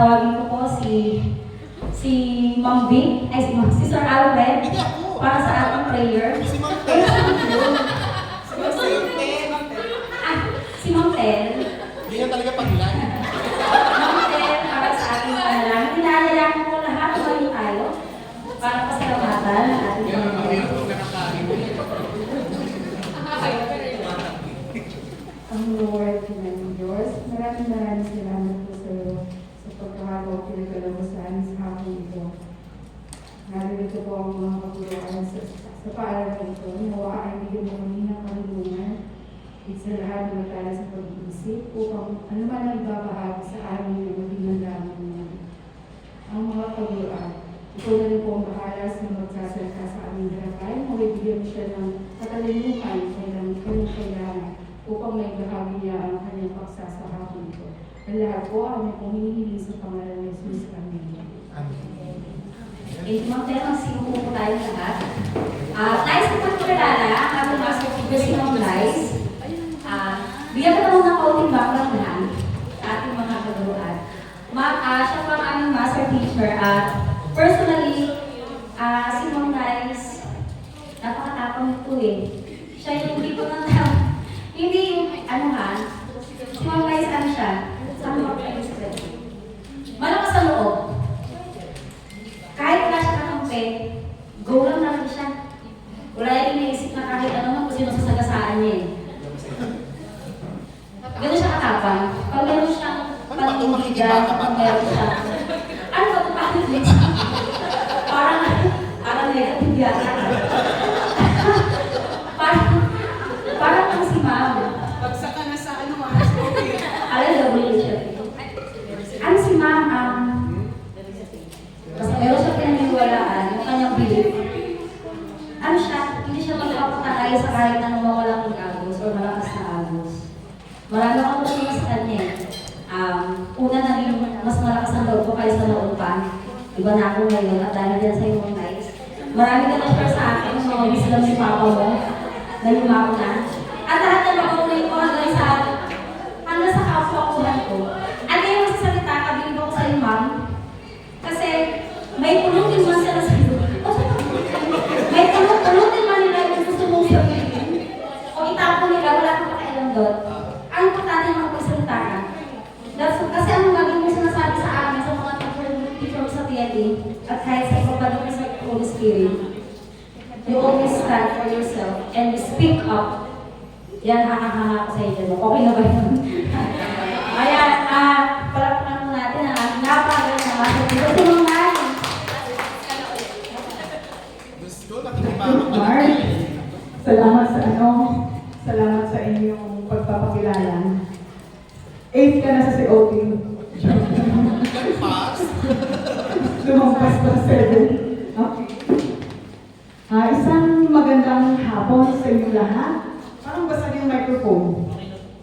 tawagin ko po si Ma'am Vic, ay si Sir Alfred, para sa ating prayer. Si Ma'am Eh, Tel. si Ma'am Tel. Hindi na talaga paglan. Ma'am Tel, para sa ating panalangin. Hinahayaan ko lahat, tumayo tayo, para pasalamatan ang ating Panginoon. Ang Lord, Panginoon Diyos, maraming salamat po sa iyo sa pagkakataong pinagkalabasan sa hapon ito. Narito po ang mga kaguruan sa paaralan ito. Nawa ay bigyan mo kami ng karunungan at sa lahat ng matala sa pag-iisip upang ano man ang ibabahagi sa amin na maging landaman niya. Ang mga kaguruan, ito na rin po ang bahala sa magsasalita sa aming harapan. Mabibigyan mo siya ng katalinuhan kailangan kailangan upang may bahagi niya ang kanyang pagsasahapon ito. Ang lahat po ang may hinihiling sa pangalan ni Jesus. Amen. Okay, Ma'am Tel, magsimupo po tayo lahat. Nais ko pagkilala ang ating mga professional guys. Bigyan ko naman ng kaunting background lang sa ating mga kaguruan. Siya po ang aming master teacher at personally, si Ma'am Guys, napakatapang nito eh. Siya yung hindi ko nang hindi yung si Ma'am Guys, ano siya? Malakas sa loob. Kahit wala siya kakampi, go lang naman siya. Wala yung iniisip na kahit ano man kung sino sasagasaan niya eh. Ganun siya katapang. Pag meron siyang panindigan, pag meron siya. Ano ba ito panindigan? Parang negative yata. Parang kang si Ma'am. Bagsak ka na sa ano, Alam mo, relationship. Ano si Ma'am, basta meron siya pinaniwalaan, yung kanyang belief. Ano siya, hindi siya magpapatay sa kahit anong mawalang agos o malakas na agos. Marami akong tulungan sa kanya eh. Una naging mas malakas ang loob ko kayo sa noon pa. Iba na ako ngayon at dahil din sa iyong guys. Marami ka na share sa akin, mga wisdom si Papa mo, na lumako na. At lahat na makukunin ko hanggang sa kapuakuhan ko. At ngayon magsasalita, kabilib ako sa iyo, Ma'am. Kasi may pulutin man sila sa iyo. May pulutin man nila yung gusto mong sabihin. O itapon nila, wala kang pakialam doon. Ang importante yung magpagsalita ka. Kasi ang gagawin mo sinasabi sa amin, sa mga teacher sa TNT, at kahit sa ibabalong sa Holy Spirit, you always stand for yourself and speak up. Yan, hahahanga ko sa inyo. Okay na ba yun? Ayan, palakpakan mo natin ang ating napaganda na master teacher. Tulungan! Gusto, nakikipamak ka Mark, na. salamat sa inyong pagpapakilala. 8 ka na sa COT. Nagpas. Lumampas pa 7. Okay. Isang magandang hapon sa inyo lahat. Parang basag yung microphone.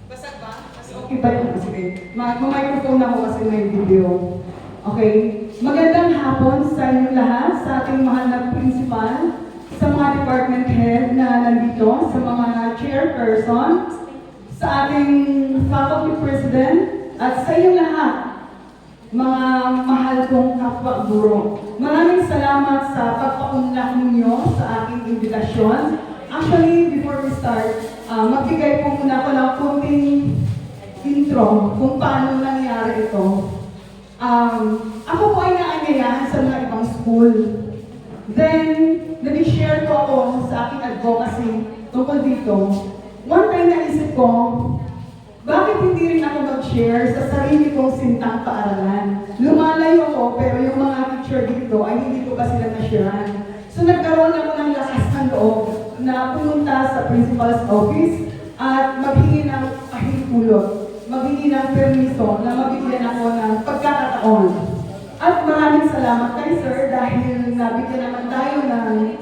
Basag ba? Okay ba yun? Sige. Mag-microphone ako kasi may video. Okay. Magandang hapon sa inyo lahat, sa ating mahal na principal, sa mga department head na nandito, sa mga chairperson, sa ating faculty president, at sa inyo lahat, mga mahal kong kapwa-guro. Maraming salamat sa pagpaunlak ninyo sa aking invitasyon. Actually, before we start, magbigay po muna ako ng kunting intro kung paano nangyari ito. Ako po ay naanyayahan sa mga ibang school. Then, nag-share ko ako sa aking advocacy tungkol dito. One time naisip ko, bakit hindi rin ako mag-share sa sarili kong sintang paaralan? Lumalayo ako, pero yung mga teacher dito ay hindi ko ba sila na-sharean. So nagkaroon ako ng lakas ng loob na pumunta sa principal's office at maghingi ng pahintulot, maghingi ng permiso na mabigyan ako ng pagkakataon. At maraming salamat kay Sir dahil nabigyan naman tayo ng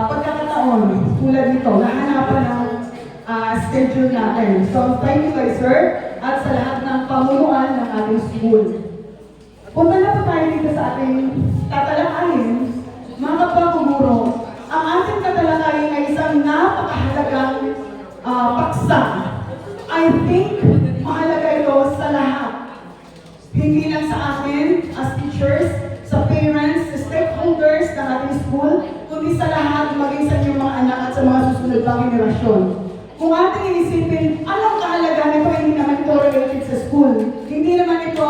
pagkakataon tulad nito, nahanapan ng schedule natin. So, thank you kay Sir at sa lahat ng pamunuan ng ating school. Punta na po tayo dito sa ating tatalakayin, mga kapwa-guro. Ang ating tatalakayin ay isang napakahalagang paksa. I think mahalaga ito sa lahat. Hindi lang sa akin, school, kundi sa lahat, maging sa inyong mga anak at sa mga susunod pang henerasyon. Kung ating iisipin, anong kahalagahan nito, hindi naman ito related sa school. Hindi naman ito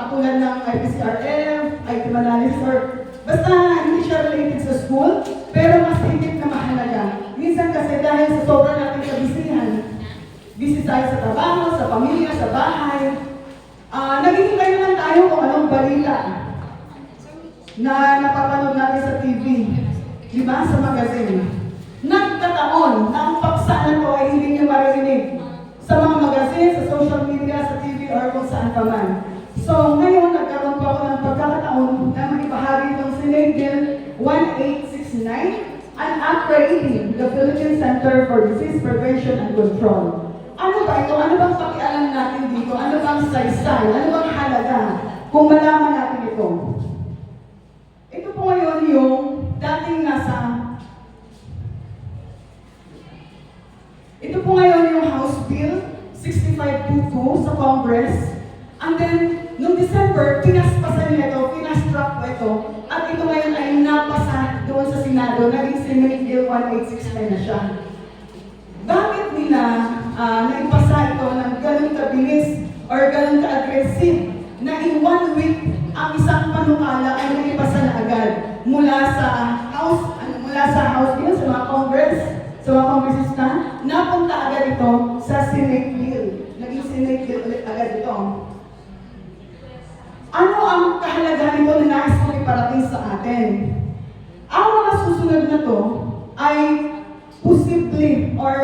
katulad ng IPCRF, IT analysis, or basta hindi siya related sa school, pero mas higit na mahalaga. Minsan kasi dahil sa sobrang natin kabisihan, busy tayo sa trabaho, sa pamilya, sa bahay, naghihintay na lang tayo kung anong balita na napapanood natin sa TV, di ba, sa magazine. Nagkataon na ang paksa na to ay hindi niyo maririnig sa mga magazine, sa social media, sa TV, or kung saan pa man. So, ngayon, nagkaroon pa ako ng pagkakataon na maibahagi itong Senate Bill 1869, an act creating the Philippine Center for Disease Prevention and Control. Ano ba ito? Ano bang pakialam natin dito? Ano bang saysay? Ano bang halaga kung malaman natin ito? Ito po ngayon yung dating ito po ngayon yung House Bill 6522 sa Congress. And then, noong December, pinaspasan nila ito, pinastrap po ito. At ito ngayon ay napasa doon sa Senado, naging Senate Bill 1869 na siya. Bakit nila naipasa ito ng ganun kabilis or ganun ka-aggressive na in 1 week ang isang panukala ay naipasa na agad mula sa House Bill, sa mga Congress, sa mga Congressista, napunta agad ito sa Senate Bill. Naging Senate Bill ulit agad ito. Ano ang kahalagahan nito na nais kong iparating sa atin? Ang mga susunod na to ay posible or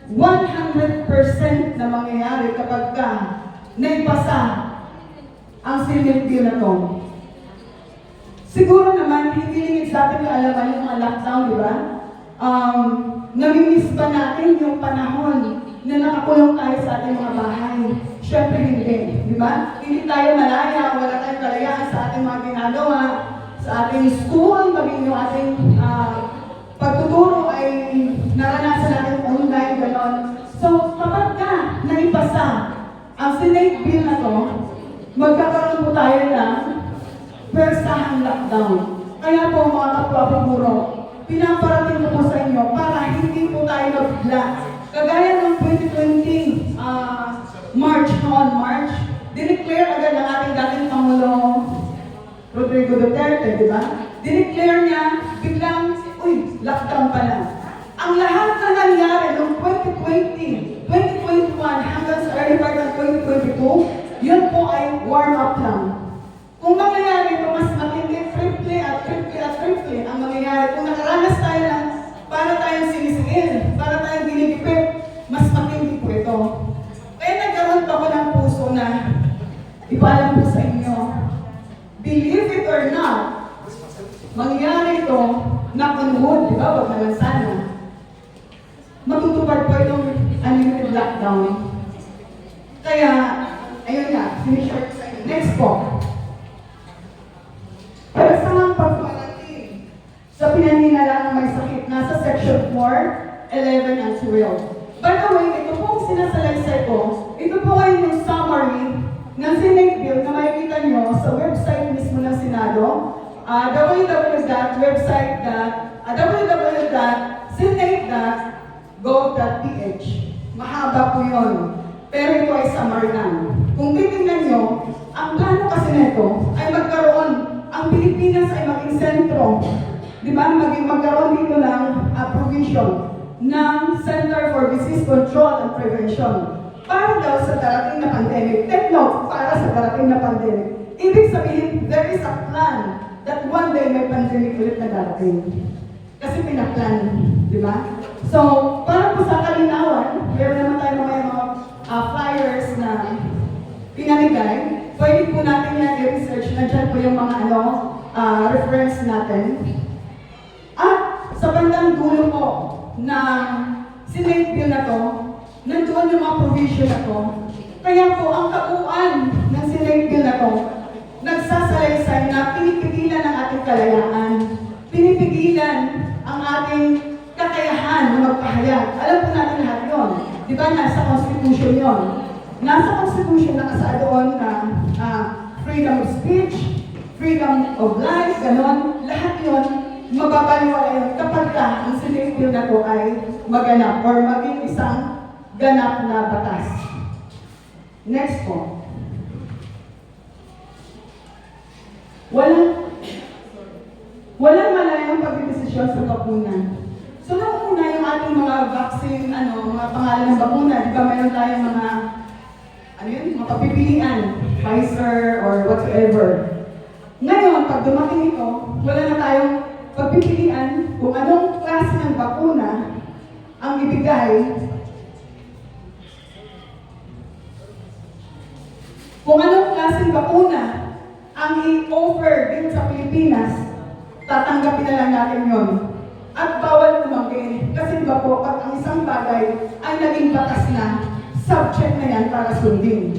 100% na mangyayari kapag naipasa ang Senate Bill na to. Siguro naman, hindi rin sa atin kaalaman yung mga lockdown, di ba? Namimiss ba natin yung panahon na nakakulong tayo sa ating mga bahay? Siyempre hindi, di ba? Hindi tayo malaya, wala tayong kalayaan sa ating mga ginagawa, sa ating school, maging yung ating pagtuturo ay naranasan natin online, gano'n. So, kapag naipasa ang Senate Bill na to, magkakaroon po tayo ng persahang lockdown. Kaya po mga kapwa-paguro, pinaparating ko po sa inyo para hindi po tayo mabigla. Kagaya ng 2020 March, dineclare agad ng ating dating Pangulo Rodrigo Duterte, di ba? Dineclare niya, biglang, lockdown pala. Ang lahat na nangyari noong 2020, 2021 hanggang sa early part ng 2022, yun po ay warm-up lang. Kung mangyayari ito, mas matindi, triply ang mangyayari. Kung nakaranas tayo lang, para tayong sinisingil, para tayong ginigipit, mas matindi po ito. Kaya nagkaroon pa ko ng puso na ipaalam po sa inyo, believe it or not, mangyayari ito, knock on wood, di ba? Wag naman sana. Matutupad po itong unlimited lockdown. Kaya, ayun nga, sinishort sa inyo. Next po. Pero sa mga pagpapalating sa pinaninilalang may sakit, nasa section 4, 11, and 12. By the way, ito pong sinasalaysay ko, ito po ay yung summary ng Senate Bill na makikita nyo sa website mismo ng Senado, www.senate.gov.ph. Mahaba po yun. Pero ito ay summary lang. Kung titingnan nyo, ang plano kasi nito ay magkaroon, ang Pilipinas ay maging sentro. Di ba? Magkaroon dito ng provision ng Center for Disease Control and Prevention. Para daw sa darating na pandemic. Take note, para sa darating na pandemic. Ibig sabihin, there is a plan that one day may pandemic ulit na darating. Kasi pinaplan, di ba? So, para po sa kalinawan, meron naman tayo mga flyers na pinamigay. Pwede po natin yan i-research. Nandiyan po yung mga reference natin. At sa bandang dulo po ng Senate Bill na to, nandoon yung mga provision na to. Kaya po, ang kabuuan ng Senate Bill na to, nagsasalaysay na pinipigilan ang ating kalayaan, pinipigilan ang ating kakayahan na magpahayag. Alam po natin lahat yun. Di ba? Nasa Constitution yun. Nasa Constitution nakasaad doon na freedom of speech, freedom of life, ganon. Lahat yun mababaliwala yun kapag ka ang Senate bill na to ay maganap or maging isang ganap na batas. Next po. Walang malayang pagdedesisyon sa bakuna. So, nung una yung ating mga vaccine, mga pangalan ng bakuna, di ba mayroon tayong mga, mga papipilian, Pfizer or whatever. Ngayon, pag dumating ito, wala na tayong pagpipilian kung anong klase ng bakuna ang ibigay. Kung anong klaseng bakuna ang i-offer din sa Pilipinas, tatanggapin na lang natin yon. At bawal lumagin. Kasi ba po, pag ang isang bagay ay naging batas na, subject na yan para sundin.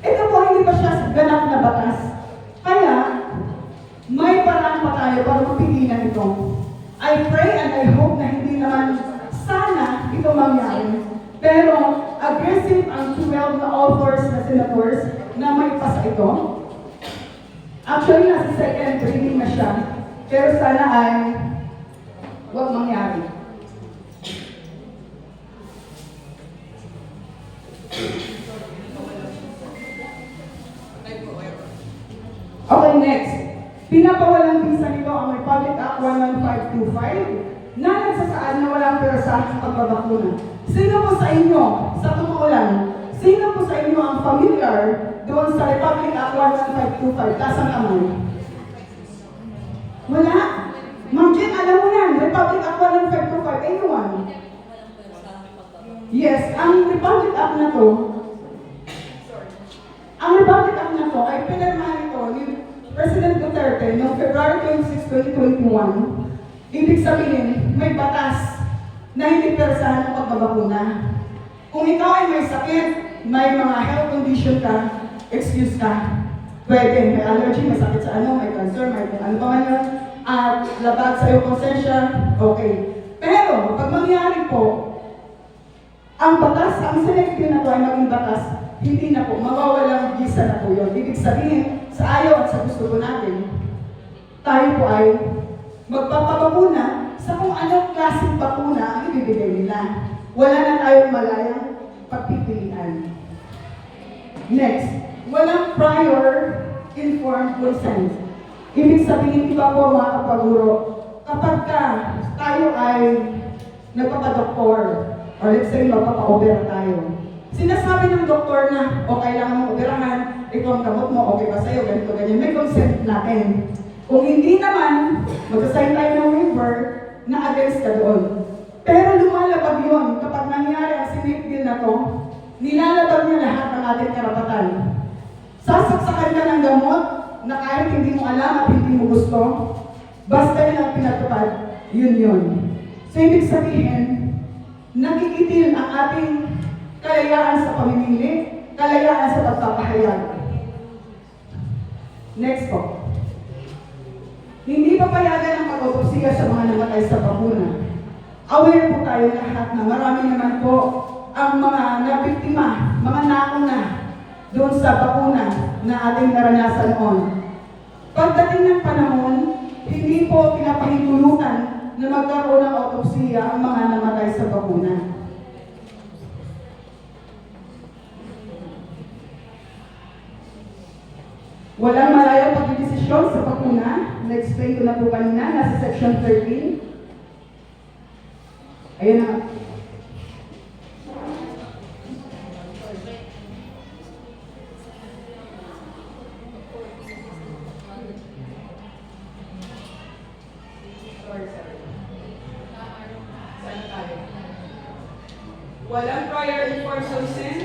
Ito po, hindi pa siya ganap na batas. Kaya, may parang pa tayo para mapigilan ito. I pray and I hope na hindi naman sana ito mangyari. Pero, aggressive ang 12 na authors na senators na may pasa ito. Actually, nasa second reading na siya. Pero sana ay huwag mangyari. Okay, next. Pinapawalang visa nito ang Republic Act 11525 na nagsasaad na walang perasahan sa pagbabakuna. Sino po sa inyo, sa totoo lang, sino po sa inyo ang familiar doon sa Republic Act 11525? Taas ang kamay. Wala? Ma'am Jen, alam mo yan, Republic Act 11525, anyone? Yes, ang Republic Act na to, ay pinirmahan ito ni President Duterte noong February 26, 2021. Ibig sabihin, may batas na hindi perasahan ng pagbabakuna. Kung ikaw ay may sakit, may mga health condition ka, excuse ka. Pwede, may allergy, may sakit sa may cancer, may kung ano pa man yun, at labag sa iyong konsensya, okay. Pero, pag mangyari po, ang batas, ang select na to ay maging batas, hindi na po, mawawalang visa na po yun. Ibig sabihin, sa ayaw at sa gusto po natin, tayo po ay magpapabakuna sa kung anong klaseng bakuna ang ibibigay nila. Wala na tayong malayang pagpipilian. Next, walang prior informed consent. Ibig sabihin, iba po mga kapaguro, kapag tayo ay nagpapadoktor, or let's say magpapa-opera tayo, sinasabi ng doktor na, o kailangan mong operahan, ito ang gamot mo, okay ba sa'yo, ganito, ganyan, may consent natin. Kung hindi naman, magsasign tayo ng waiver na against ka doon. Pero lumalabag yun, kapag nangyari ang Senate bill na to, nilalabag niya lahat ng ating karapatan. Sasaksakan ka ng gamot na kahit hindi mo alam at hindi mo gusto, basta yun ang pinatupad, yun. So, ibig sabihin, nakikitil ang ating kalayaan sa pamimili, kalayaan sa pagpapahayag. Next po. Hindi pa payagan ang pag-autopsiya sa mga namatay sa bakuna. Aware po tayo lahat na marami naman po ang mga nabiktima, mga nauna doon sa bakuna na ating naranasan noon. Pagdating ng panahon, hindi po pinapahintulutan na magkaroon ng autopsiya ang mga namatay sa bakuna. Walang malayang pagdidesisyon sa bakuna. Na-explain ko na po kanina, nasa section 13. Ayan na. Walang prior informed consent.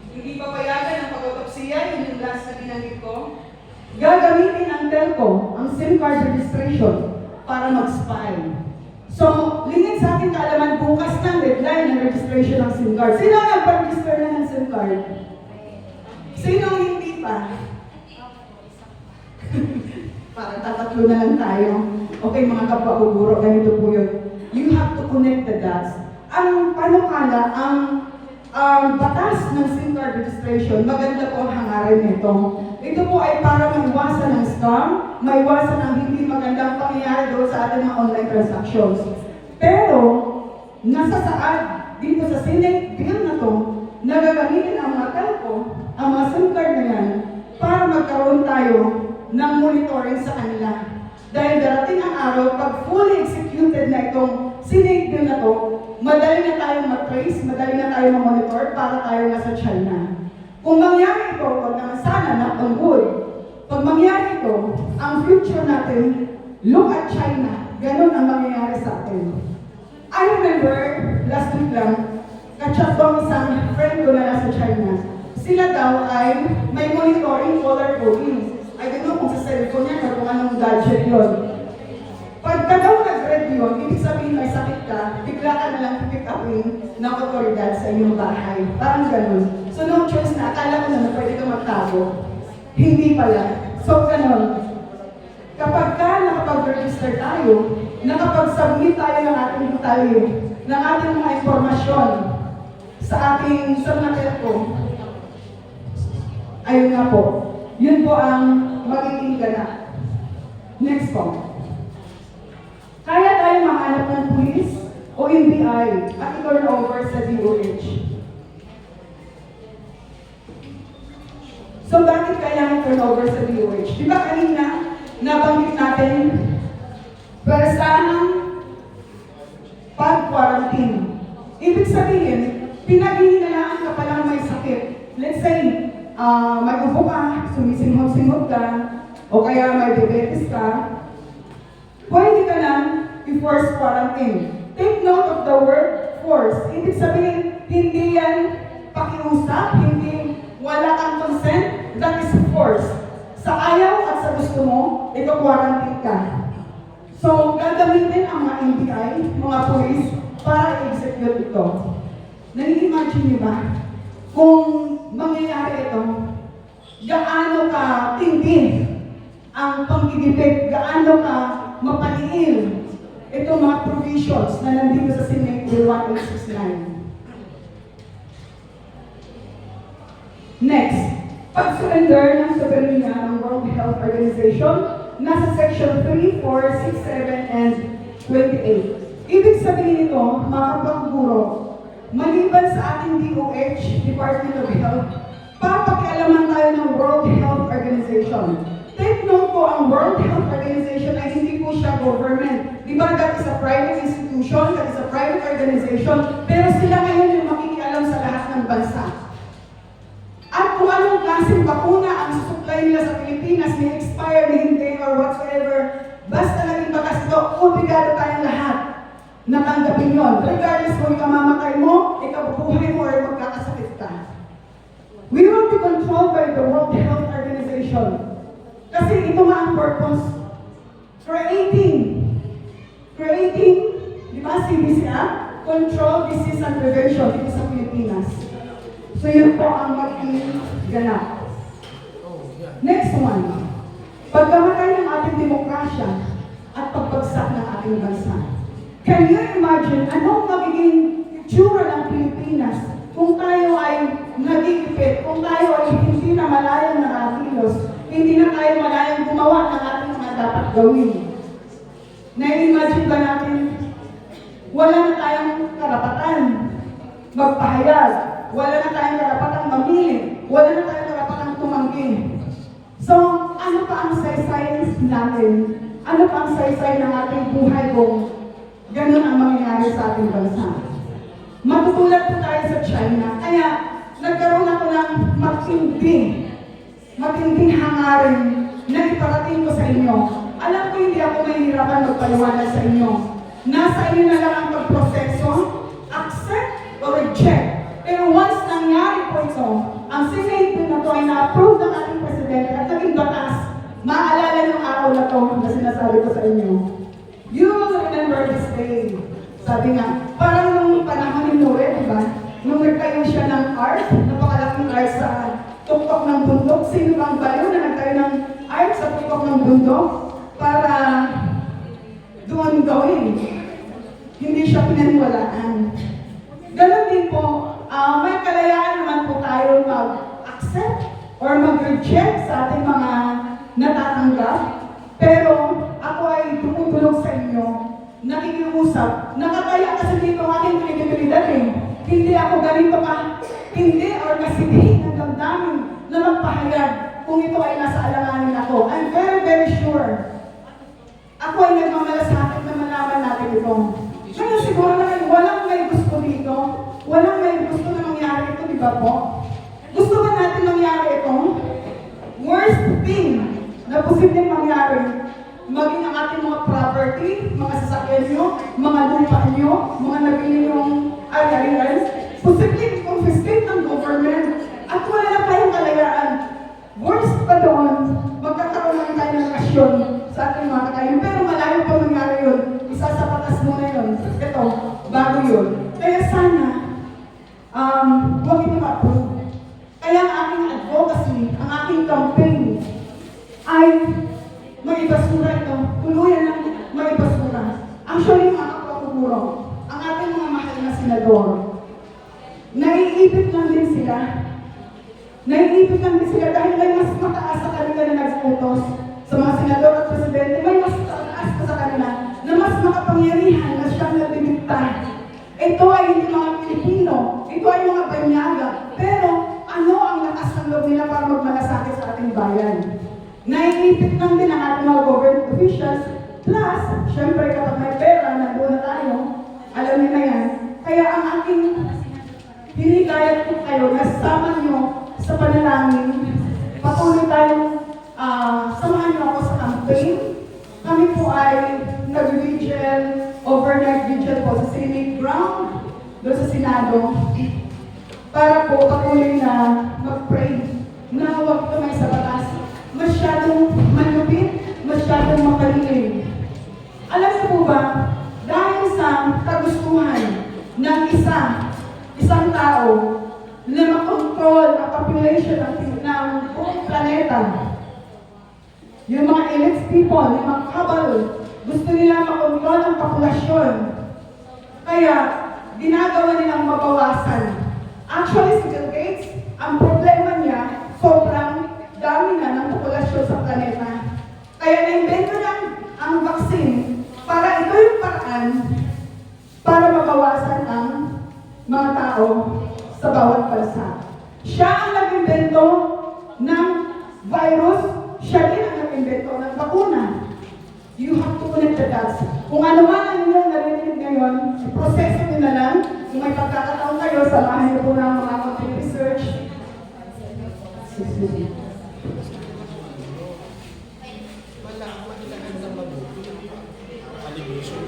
Hindi pa payagan ang pag-autopsiya, yun yung last na binanggit ko. Gagamitin ang telco, ang SIM card registration, para mag-spy. So, lingid sa ating kaalaman, bukas ng deadline ng registration ng SIM card. Sino ang nagpa-register na ng SIM card? Sino ang hindi pa? Parang tatatlo na lang tayo. Okay, mga kapwa-uguro, ganito po yun. You have to connect the dots. Ang panukala, ang batas ng SIM card registration, maganda po ang hangarin nito. Ito po ay para maiwasan ng scam, maiwasan ang hindi magandang pangyayari doon sa ating mga online transactions. Pero, nasa saad dito sa Senate bill na to, nagagamitin ang mga telco, ang mga SIM card na yan, para magkaroon tayo ng monitoring sa kanila. Dahil darating ang araw, pag fully executed na itong Senate bill na to, madali na tayong matrace, madali na tayong ma-monitor para tayo nasa China. Kung mangyari ito, wag naman sana, knock on wood, pag mangyari ito, ang future natin, look at China. Ganon ang mangyayari sa atin. I remember, last week lang, kachat ko ang isang friend ko na nasa China. Sila daw ay may monitoring color coding. I don't know kung sa cellphone niya o kung anong gadget yun. Pagka daw nag-red yun, ibig sabihin may sakit ka, bigla ka na lang pick upin ng otoridad sa inyong bahay. Parang ganun. So no choice na, akala ko na pwede ka magtago. Hindi pala. So ganun. Kapag ka nakapag-register tayo, nakapag-submit tayo ng ating detalye, ng ating mga informasyon sa ating mga telco, ayun nga po, yun po ang magiging ganap. Next po. Kaya tayo mahanap ng pulis o NBI at i-turn over sa DOH. So bakit kailangan turn over sa DOH? Di ba kanina, nabanggit natin, persahang pag-quarantine. Ibig sabihin, pinag-iinalaan ka pa lang may sakit. Let's say, may upo ka, sumisinghot-singhot ka, o kaya may diabetes ka, pwede ka lang i-force quarantine. Take note of the word force. Ibig sabihin, hindi yan pakiusap, hindi wala kang consent, that is force. Sa ayaw at sa gusto mo, ito-quarantine ka. So, gagamitin ang mga NBI, mga police, para i-execute ito. Nai-imagine niyo ba? Kung mangyayari ito, gaano ka tindi ang panggigipit, gaano ka mapaliin itong mga provisions na nandito sa Senate Bill 1869. Next, pag-surrender ng soberanya ng World Health Organization, nasa section 3, 4, 6, 7, and 28. Ibig sabihin nito, mga kapag-guro, maliban sa ating DOH, Department of Health, papakialaman tayo ng World Health Organization. Take note po, ang World Health Organization ay hindi po siya government. Di ba, that is a private institution, that is a private organization, pero sila ngayon yung makikialam sa lahat ng bansa. At kung anong klaseng bakuna ang supply nila sa Pilipinas, may expire, may hindi, or whatsoever, basta naging batas ito, obligado tayong lahat na tanggapin yun. Regardless kung ikamamatay mo, ikabubuhay mo, or magkakasakit ka. We will be controlled by the World Health Organization. Kasi ito nga ang purpose. Creating, di ba, CDC Act, Control, Disease, and Prevention dito sa Pilipinas. So yun po ang magiging ganap. Next one. Pagkamatay ng ating demokrasya at pagbagsak ng ating bansa. Can you imagine anong magiging itsura ng Pilipinas kung tayo ay nagigipit, kung tayo ay hindi na malayang nakakilos, hindi na tayo malayang gumawa ng ating mga dapat gawin? Na-imagine ba natin wala na tayong karapatan magpahayag, wala na tayong karapatang mamili, wala na tayong karapatang tumanggi. So, ano pa ang saysay natin? Ano pa ang saysay ng ating buhay kung ganun ang mangyayari sa ating bansa? Matutulad po tayo sa China, kaya nagkaroon ako ng matinding hangarin na iparating ko sa inyo. Alam ko hindi ako mahihirapan magpaliwanag sa inyo. Nasa inyo na lang ang pagproseso, accept or reject. Pero once nangyari po ito, ang Senate bill na ito ay na-approve ng ating Presidente at naging batas, maalala yung araw na ito na sinasabi ko sa inyo. You will remember this day. Sabi nga, parang nung panahon ni Noe, diba? Nung nagtayo siya ng ark, napakalaking ark sa tuktok ng bundok. Sino bang baliw na nagtayo ng ark sa tuktok ng bundok para doon gawin? Hindi siya pinaniwalaan. Ganon din po, may kalayaan naman po tayo mag-accept or mag-reject sa ating mga natatanggap. Pero ako ay tumutulong sa inyo, nakikiusap, nakakaya kasi dito ang aking kredibilidad eh. Hindi ako ganito hindi or kasidihin ng damdamin na magpahayag kung ito ay nasa alanganin ako. I'm very, very sure. Ako ay nagmamalasakit na malaman natin ito. Ngayon siguro naman, walang may gusto dito. Walang may gusto na mangyari ito, di ba po? Gusto ba natin mangyari ito? Worst thing na posibleng mangyari, maging ang ating mga property, mga sasakyan nyo, mga lupa nyo, mga nabili nyong ari-arians, posibleng confiscate ng government at wala na tayong kalayaan. Worst pa doon, magkakaroon lang tayo ng kasyon sa ating mga kakayon. Pero malayo pa mangyari yun. Isa sa patas muna yun. Ito, bago yun. Kaya sana, huwag ito ma-approve. Kaya ang aking advocacy, ang aking campaign, ay maibasura ito. Tuluyan ng maibasura. Actually, mga kapatuguro, ang ating mga mahal na senador, naiipit lang din sila. Naiipit lang din sila dahil may mas mataas sa kanila na nagputos sa mga senador at presidente, may mas mataas pa sa kanila na mas makapangyarihan na siyang nagdidikta. Ito ay hindi mga Pilipino, ito ay mga banyaga. Pero ano ang lakas ng loob nila para magmalasakit sa ating bayan? Naiipit lang din ang ating mga government officials. Plus, syempre kapag may pera, nandoon na tayo, alam niyo na yan. Kaya ang aking hinikayat ko kayo, nasama niyo sa panalangin, patuloy tayong samahan niyo ako sa campaign. Kami po ay nag-vigil, overnight vigil po sa Senate ground, doon sa Senado, para po patuloy na mag-pray na huwag tumay sa batas. Masyadong malupit, masyadong mapalilim. Alam niyo po ba, dahil sa kagustuhan ng isang tao na makontrol ang population ng buong planeta, yung mga elite people, yung mga kabal, gusto nila makontrol ang populasyon. Kaya, ginagawa nilang mabawasan. Actually, si Bill Gates, ang problema niya, sobrang dami na ng populasyon sa planeta. Kaya na-invento niya ang vaccine para ito yung paraan para mabawasan ang mga tao sa bawat bansa. Siya ang nag-invento ng virus, siya din ang nag-invento ng bakuna. You have to connect the dots. Kung ano man ang inyong narinig ngayon, proseso nyo na lang. Kung may pagkakataon kayo, samahan niyo po ng mga content research. Wala ng mabuti. Allegation.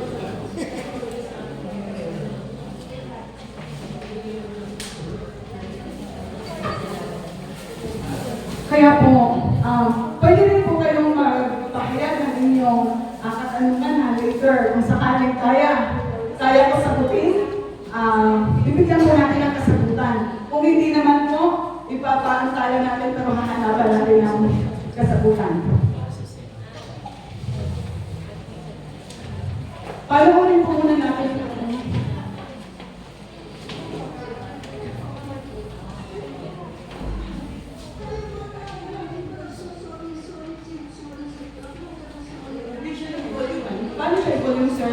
Kaya po, pwede rin po kayong magpahayag ng inyong katanungan na later kung sakaling kaya ko sagutin, bibigyan po natin ang kasagutan. Kung hindi naman po, ipapaantala natin pero hahanapan natin ang kasagutan. Paluunin po muna natin ito. Paano siya i-volume, sir?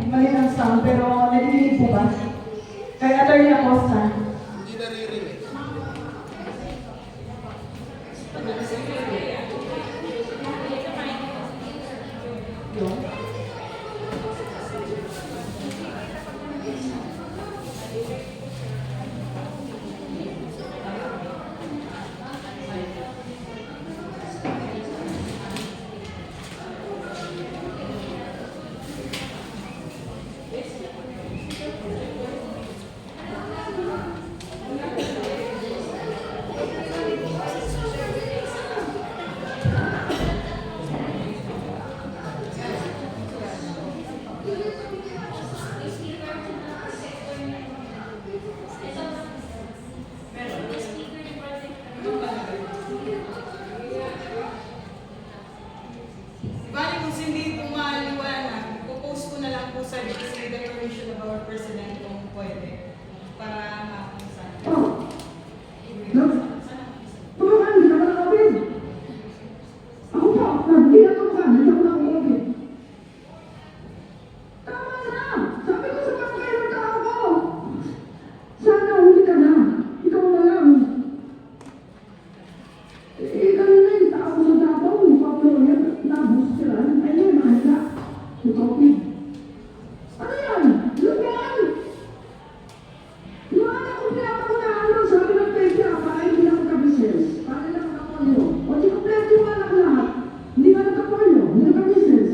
Mali ang sound, pero nadidinig po ba? Kay Atty. Acosta. Hindi naririnig. Bali, kung hindi po maliwanag, ipopost ko na lang po sa GC Declaration of our President kung pwede. Para makusan. Oh. No? Tulungan, hindi ka nakakapit. Ako po, hindi na tulungan, hindi ako nakakapit. Tama na! Sabi ko sa barangay ng tao ko! Sana huli ka na. Ikaw na lang. Eh, ganun na yung tao sa Davao. Pablo, yan, nabus sila. Ayun, nakita. Si Topi. Ano yan? Lupan! Yung anak ko pinapangunahan doon, sabi ng pwede, para hindi na magka-business. Para hindi na magka-polio. O di kompleto yung anak lahat. Hindi ka nagka-polio, hindi nagka-business.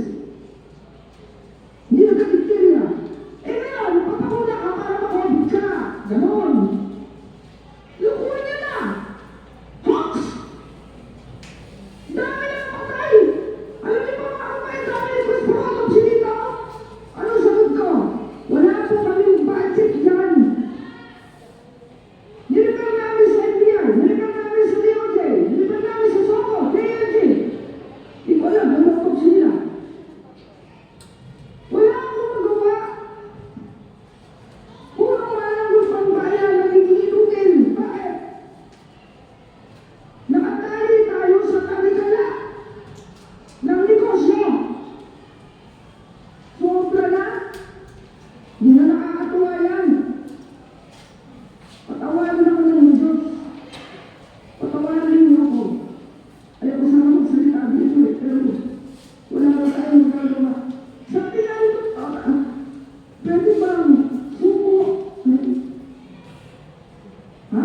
Hindi nagka-bacteria. Eh ngayon, papakuna ka para ma-COVID ka. Ganon. Lukuhan niya na. Hawks! Dami na patay! Alam niyo ba ako kayo dami ni Chris Protop dito? Anong sagot ko? Wala po kaming budget dyan. Nilipad namin sa NBI, nilipad namin sa DOJ, nilipad namin sa SOCO, KLG. Di ko alam, nalukot sila. Wala akong magawa. Puro malanggot pang bayan na iinutin. Bakit? Nakatali tayo sa talikala ng negosyo. Sobra na. Hindi na nakakatuwa yan. Patawarin ako ng Diyos. Patawarin niyo ako. Ayaw ko sana magsalita dito eh, pero wala na tayong magagawa. Sabi nga nito, pwede bang suko? Ha?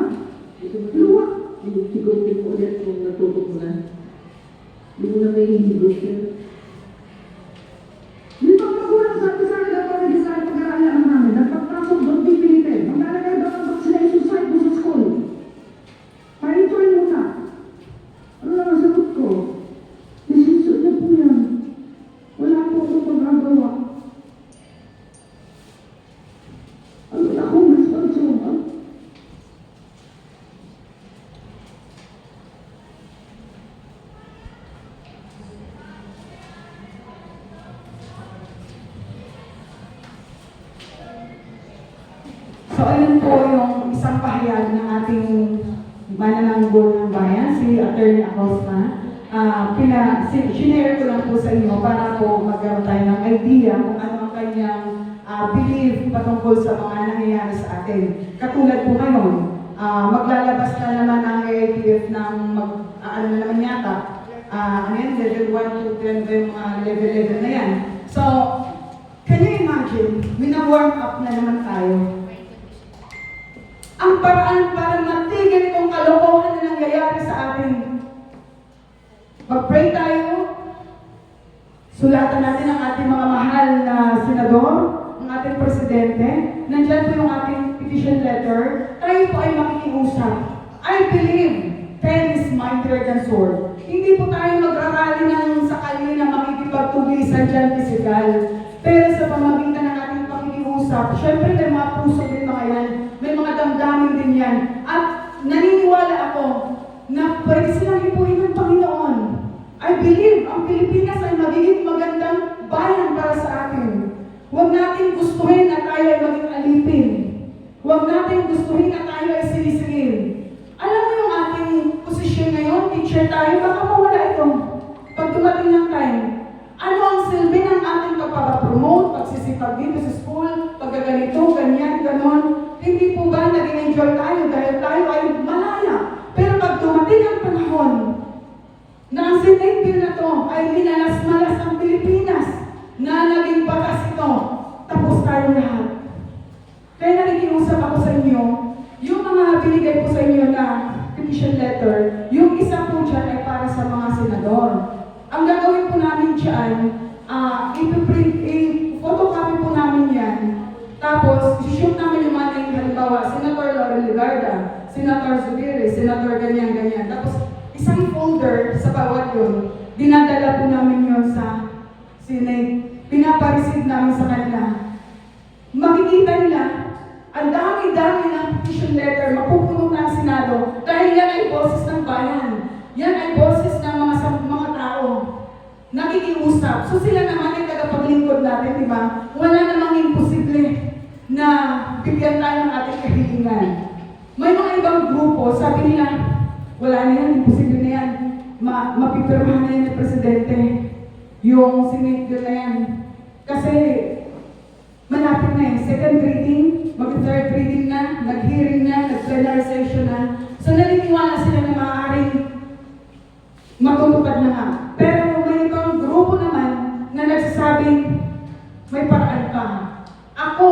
Luwa? Siguro ko ulit kung natutok mo na. Hindi mo na may hihigos yun. Di ba magulang sabi sa akin ako na design pag-aaralan ang namin, nagpapasok doon pipilitin. Maglalagay daw ang vaccination site mo sa school. Pahintuin muna. Ano lang ang sagot ko? Decision niya po yan. Wala po akong magagawa. Ano na akong responsible? So, ayun po yung isang pahayag ng ating manananggol ng bayan, si Atty. Acosta. Sinare ko lang po sa inyo para po magkaroon tayo ng idea kung ano ang kanyang belief patungkol sa mga nangyayari sa atin. Katulad po ngayon, maglalabas na naman ang AITF ng ano na naman yata, ano yan, level 1 to 10 ba yung level na yan. So, can you imagine, wina-warm up na naman tayo. Ang paraan para matigil itong kalokohan na nangyayari sa atin. Mag-pray tayo. Sulatan natin ang ating mga mahal na senador, ang ating presidente. Nandiyan po yung ating petition letter. Tayo po ay makikiusap. I believe pen is mightier than sword. Hindi po tayo magrarally ng sakali na makikipagtugisan dyan physical. Pero sa pamagitan ng ating pakikiusap, syempre may mga puso din mga yan. May mga damdamin din yan. At naniniwala ako na pwede silang ipuin ng Panginoon. I believe ang Pilipinas ay magiging magandang bayan para sa atin. Huwag natin gustuhin na tayo ay maging alipin. Huwag natin gustuhin na tayo ay sinisingil. Alam mo yung ating posisyon ngayon, teacher tayo, baka mawala ito. Pag dumating ng time, ano ang silbi ng ating pagpapapromote, pagsisipag dito sa school, pagkaganito, ganyan, ganon. Hindi po ba nag-enjoy tayo dahil tayo ay malaya? Pero pag dumating ang panahon na ang Senate bill na to ay minalas-malas ang Pilipinas na naging batas ito, tapos tayo lahat. Kaya nakikiusap ako sa inyo, yung mga binigay ko sa inyo na petition letter, yung isa po dyan ay para sa mga senador. Ang gagawin po namin dyan, i-photocopy po namin yan. Tapos, i-shoot namin yung mga name, halimbawa, Senator Laurel Legarda, Senator Zubiri, Senator ganyan-ganyan. Tapos, isang folder sa bawat yun, dinadala po namin yun sa Senate. pinapareceive namin sa kanila. Makikita nila, ang dami-dami ng petition letter, mapupuno na ang Senado dahil yan ay boses ng bayan. Yan ay boses ng mga tao. Nakikiusap. So sila naman ay tagapaglingkod natin, di ba? Wala namang imposible na bigyan tayo ng ating kahilingan. May mga ibang grupo, sabi nila, wala na yan, imposible na yan. Mapipirmahan na yan ng Presidente. Yung sinigil na yan. Kasi malapit na eh. Second reading, mag-third reading na, nag-hearing na, nag-plenary session na. So naniniwala sila na maaaring matutupad na nga. Pero may ibang grupo naman na nagsasabing may paraan pa. Ako,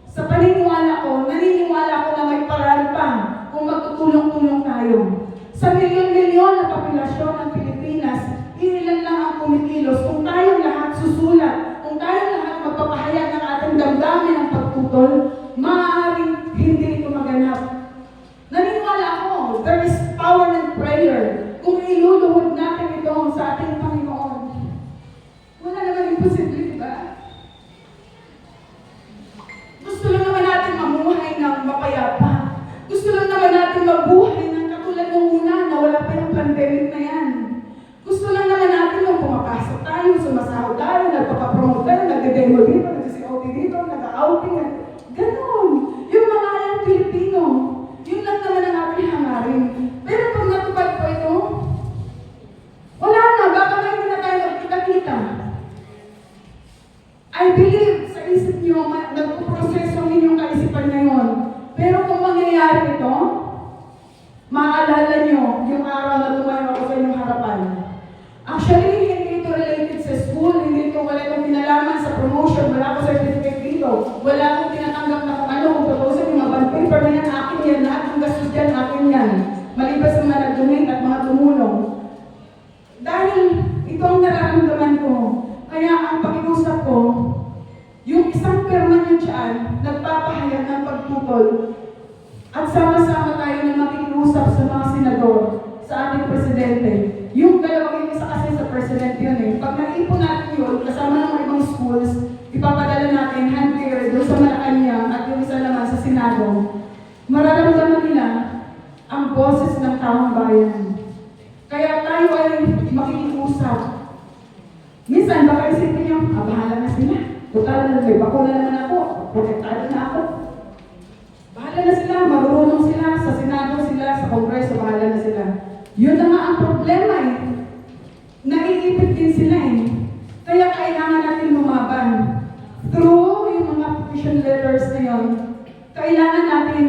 sa paniniwala ko, naniniwala ko na may paraan pa kung magtutulong-tulong tayo. Sa milyon-milyon na populasyon ng Pilipinas, ilan lang ang kumikilos. Kung tayo lahat susulat, kung tayo lahat magpapahayag ng ating damdamin ng pagtutol, maaaring hindi ito maganap. Naniniwala ako, there is power in prayer. Kung iluluhod natin ito sa ating Panginoon, wala naman imposible, di ba? Gusto lang naman natin mamuhay ng mapayapa. Gusto lang naman natin mabuhay ng katulad ng una na wala pa yung pandemic na yan. Gusto lang naman natin nung pumapasok tayo, sumasahod tayo, nagpapapromote tayo, nagde-demo dito, nag-COT dito, nag-outing, ganon. Yung mga ayang Pilipino, yun lang naman ang ating hangarin. Pero pag natupad po ito, wala na, baka na hindi na tayo magkita-kita. I believe sa isip niyo, nagpuproseso ang inyong kaisipan ngayon. Pero kung mangyayari ito, maaalala niyo yung araw na tumayo ako sa inyong harapan. Actually, hindi ito related sa school, hindi ito wala itong pinalaman sa promotion, wala akong certificate dito, wala akong tinatanggap na kung ano, kung tutusin yung mga bond paper na yan, akin yan, lahat ng gastos dyan, akin yan. Malipas sa mga nag-donate at mga tumulong. Dahil ito ang nararamdaman ko, kaya ang pakiusap ko, yung isang perma niyo dyan, nagpapahayag ng pagtutol, at sama-sama tayo na makikiusap sa mga senador, sa ating presidente. Yung dalawang yung isa kasi sa president yun eh. Pag naipon natin yun, kasama ng mga ibang schools, ipapadala natin hand-carry doon sa Malacanang at yung isa naman sa Senado. Mararamdaman nila ang boses ng taong bayan. Kaya tayo ay makikiusap. Minsan, baka isipin niyo, bahala na sila. Total, may bakuna naman ako. Protektado na ako. Bahala na sila, marunong sila, sa Senado sila, sa Kongreso, bahala na sila. Yun na nga ang problema eh. Naiipit din sila eh. Kaya kailangan natin lumaban. Through yung mga petition letters na yun, kailangan natin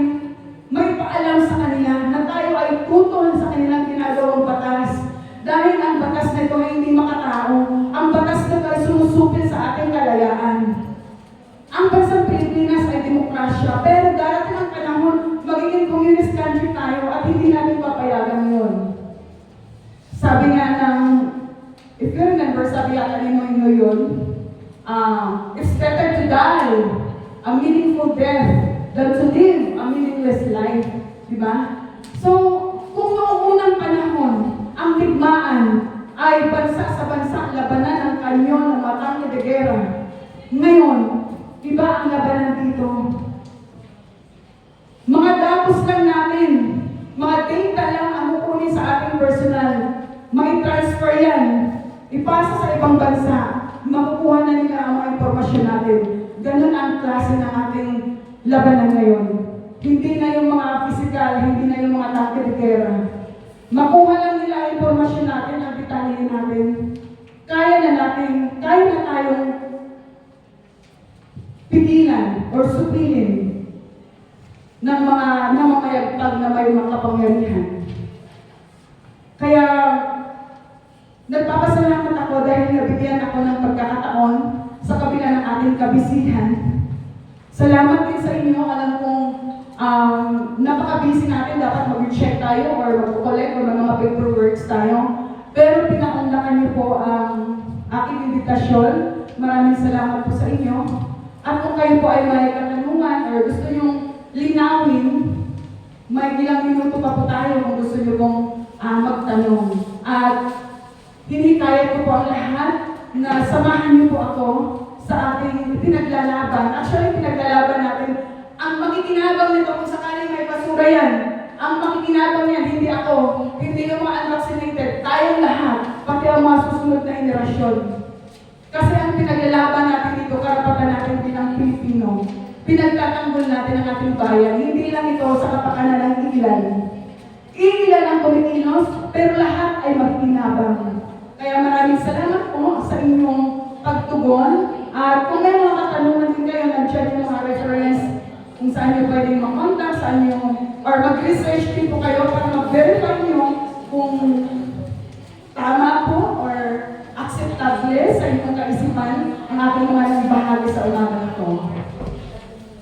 may paalam sa kanila na tayo ay tutol sa kanilang ginagawang batas. Dahil ang batas na ito ay hindi makatao. Ang batas na ito ay sumusupil sa ating kalayaan. Ang bansang Pilipinas ay demokrasya, pero darating ang panahon, magiging communist country tayo at hindi natin papayagan yun. Sabi nga ng, if you remember, sabi yata ni Noyno yun, it's better to die a meaningful death than to live a meaningless life. Diba? So, kung noong unang panahon, ang digmaan ay bansa sa bansa, labanan ng kanyon ng matang de guerra. Ngayon, iba ang labanan dito. Mga datos lang natin, mga data lang ang kukunin sa ating personal. May transfer yan, ipasa sa ibang bansa, makukuha na nila ang mga impormasyon natin. Ganun ang klase ng ating labanan ngayon. Hindi na yung mga physical, hindi na yung mga tangke de guerra. Makuha lang nila ang impormasyon natin, ang detalye natin. Kaya na tayong pigilan or supilin ng mga namamayagpag na may makapangyarihan. Kaya, nagpapasalamat ako dahil nabigyan ako ng pagkakataon sa kabila ng ating kabisihan. Salamat din sa inyo. Alam kong napaka-busy natin. Dapat mag-check tayo or mag-collect or mga paperworks tayo. Pero pinaunlakan niyo po ang aking invitasyon. Maraming salamat po sa inyo. At kung kayo po ay may katanungan or gusto nyo linawin, may ilang minuto pa po tayo kung gusto nyo pong magtanong. At hinikayat ko po ang lahat na samahan niyo po ako sa ating pinaglalaban. Actually, pinaglalaban natin. Ang makikinabang nito kung sakaling may basura yan, ang makikinabang yan, hindi ako, hindi yung mga unvaccinated, tayong lahat, pati ang mga susunod na henerasyon. Kasi ang pinaglalaban natin dito, karapatan natin bilang Pilipino. Pinagtatanggol natin ang ating bayan. Hindi lang ito sa kapakanan ng ilan. Ilan ang Pilipinos, pero lahat ay makikinabang. Kaya maraming salamat po sa inyong pagtugon. At kung may mga katanungan din kayo, nandiyan yung mga reference kung saan nyo pwedeng mag-contact, saan nyo, or mag-research din po kayo para mag-verify nyo kung tama po or acceptable sa inyong kaisipan ang aking mga nagbahagi sa umaga na ito.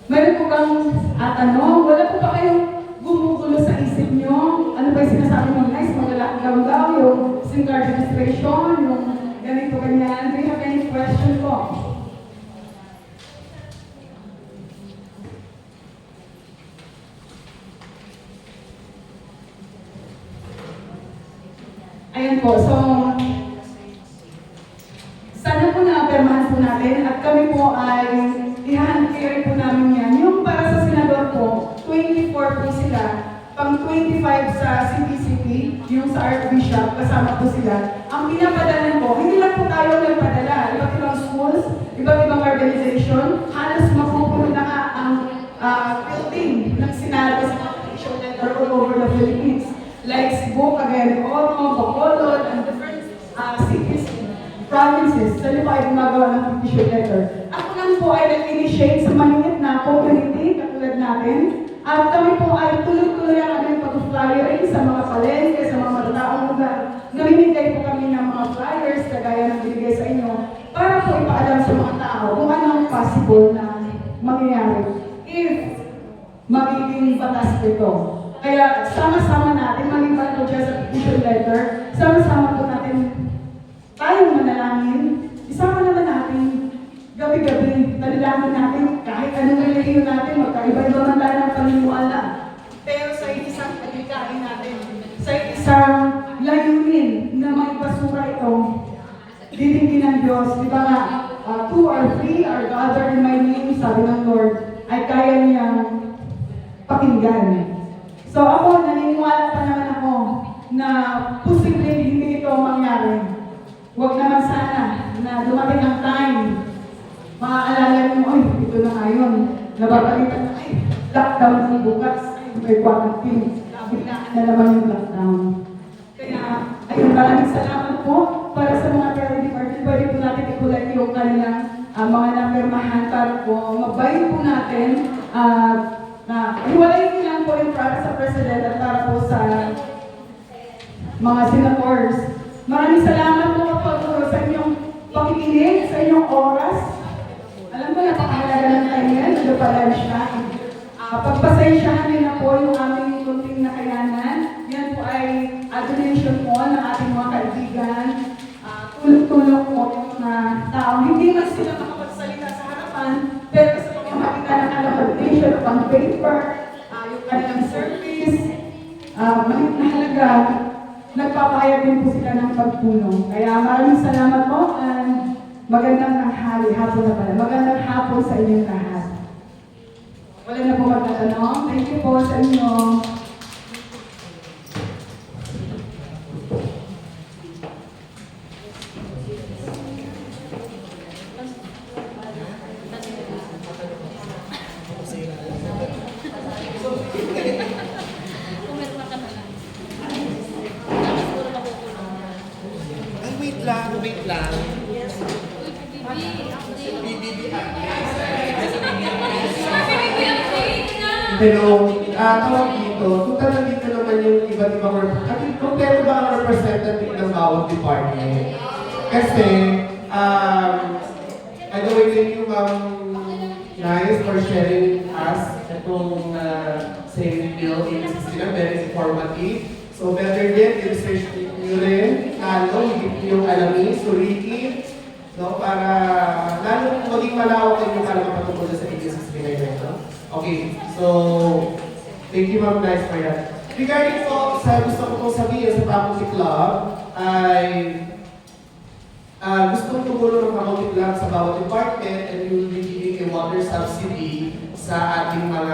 Meron po kang tanong, wala po ba kayong gumugulo sa isip nyo? Ano ba yung sinasabi mo guys? Maglalakgang daw, yung SIM card registration, yung ganito ganyan. Do you have any question po? Ayan po, so sana po na-permahan po natin at kami po ay i-hand-carry po namin yan. Yung para sa senador po, 24 po sila, pang 25 sa CPCP, yung sa Archbishop, kasama po sila. Ang pinapadala po, hindi lang po tayo nagpadala, iba't ibang schools, iba't ibang organization, halos mapupuno na nga ang building ng Senado sa competition letter all over the Philippines. Like Cebu, Cagayan de Oro, Bacolod, and different cities, provinces. Sa lipa ay gumagawa ng petition letter. Ako lang po ay nag-initiate sa maliit na community, katulad natin. At kami po ay tuloy-tuloy ang aming pag-flyering sa mga palengke, sa mga matataong lugar. Namimigay po kami ng mga flyers, kagaya ng binigay sa inyo, para po ipaalam sa mga tao kung ano ang possible na mangyayari if magiging batas ito. Kaya sama-sama natin, maliban po dyan sa petition letter, sama-sama po natin tayong manalangin, isama naman natin gabi-gabi, talilangin natin, kahit anong relihiyon natin, magkaiba-iba man tayo ng paniniwala. Pero sa isang pagkikain natin, sa isang layunin na may basura ito, didingin ng Diyos, di ba nga, 2 or 3 are gathered in my name, sabi ng Lord, ay kaya niyang pakinggan. So ako, naniniwala pa naman ako na posibleng hindi ito mangyari. Huwag naman sana na dumating ang time, maaalala mo, ay, ito na ngayon, nababalitan na, ay, lockdown ng bukas, may quarantine, biglaan na naman yung lockdown. Kaya, ayun, maraming salamat po para sa mga charity party. Pwede po natin i-collect yung kanilang mga napirmahan para po mabayad po natin na hiwalayin lang po yung para sa President at para po sa mga senators. Maraming salamat po sa inyong pakikinig, sa inyong oras. Alam mo, napakahalaga ng time yan, ito pa lunch time. Pagpasensyahan niyo na po yung aming kunting nakayanan. Yan po ay donation po ng ating mga kaibigan. Tulong-tulong po yung mga tao. Hindi man sila makapagsalita sa harapan, pero sa pamamagitan ng donation of on paper, yung kanilang service, malit na halaga, nagpapahayag din po sila ng pagtulong. Kaya maraming salamat po and magandang tanghali, hapon na pala. Magandang hapon sa inyong lahat. Wala na po magtatanong. Thank you po sa inyo. Ay, wait lang. Pero, tawag dito, kung talagang dito naman yung iba't ibang at kompleto ba ang representative ng bawat department? Kasi, by the way, thank you, Ma'am Nice, for sharing us itong same bill in 16, very informative. So, better yet, i-research nyo rin, higit yung alamin, suritin, no, para lalo maging malawak kayo para mapatungkol sa agencies no? Okay, so thank you Ma'am Nice for that. Regarding po sa gusto ko pong sabihin sa Faculty Club ay gusto ko tumutulong ng kaunti lang sa bawat department and we will be giving a water subsidy sa ating mga